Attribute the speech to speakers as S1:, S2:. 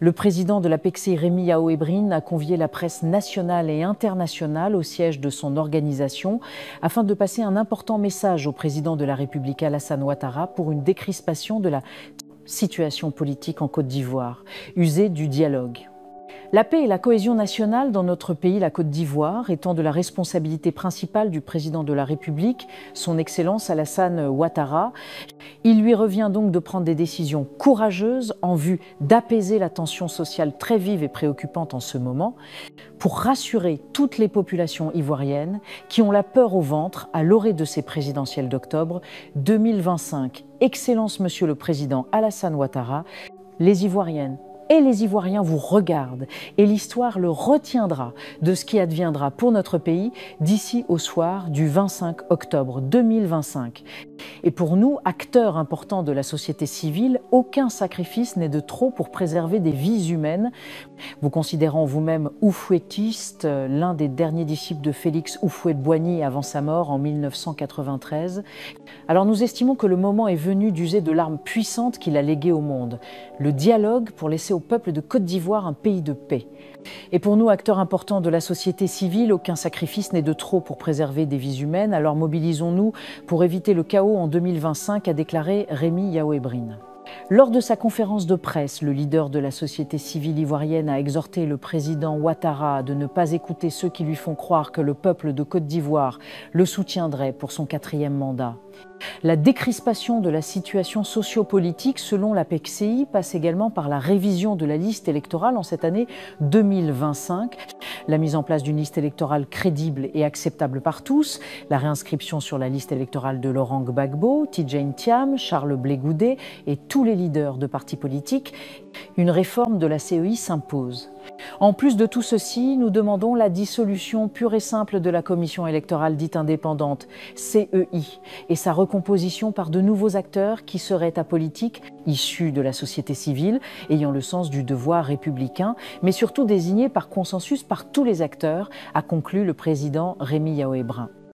S1: Le président de l'APECSEI, Rémi Yao-Ebrine, a convié la presse nationale et internationale au siège de son organisation afin de passer un important message au président de la République, Alassane Ouattara, pour une décrispation de la situation politique en Côte d'Ivoire, user du dialogue. La paix et la cohésion nationale dans notre pays, la Côte d'Ivoire, étant de la responsabilité principale du président de la République, son Excellence Alassane Ouattara, il lui revient donc de prendre des décisions courageuses en vue d'apaiser la tension sociale très vive et préoccupante en ce moment, pour rassurer toutes les populations ivoiriennes qui ont la peur au ventre à l'orée de ces présidentielles d'octobre 2025. Excellence, Monsieur le Président Alassane Ouattara, les Ivoiriennes et les Ivoiriens vous regardent et l'histoire le retiendra de ce qui adviendra pour notre pays d'ici au soir du 25 octobre 2025. Et pour nous, acteurs importants de la société civile, aucun sacrifice n'est de trop pour préserver des vies humaines. Vous considérant vous-même oufouettiste, l'un des derniers disciples de Félix Houphouët-Boigny avant sa mort en 1993, alors nous estimons que le moment est venu d'user de l'arme puissante qu'il a léguée au monde, le dialogue pour laisser au peuple de Côte d'Ivoire un pays de paix. Et pour nous, acteurs importants de la société civile, aucun sacrifice n'est de trop pour préserver des vies humaines, alors mobilisons-nous pour éviter le chaos en 2025, a déclaré Rémi Yao-Ebrine. Lors de sa conférence de presse, le leader de la société civile ivoirienne a exhorté le président Ouattara de ne pas écouter ceux qui lui font croire que le peuple de Côte d'Ivoire le soutiendrait pour son 4e mandat. La décrispation de la situation sociopolitique selon l'APECSEI passe également par la révision de la liste électorale en cette année 2025, la mise en place d'une liste électorale crédible et acceptable par tous, la réinscription sur la liste électorale de Laurent Gbagbo, Tidjane Thiam, Charles Blé Goudé et tous les leaders de partis politiques. Une réforme de la CEI s'impose. En plus de tout ceci, nous demandons la dissolution pure et simple de la commission électorale dite indépendante, CEI, et sa recomposition par de nouveaux acteurs qui seraient apolitiques, issus de la société civile, ayant le sens du devoir républicain, mais surtout désignés par consensus par tous les acteurs, a conclu le président Rémi Yao-Ebrine.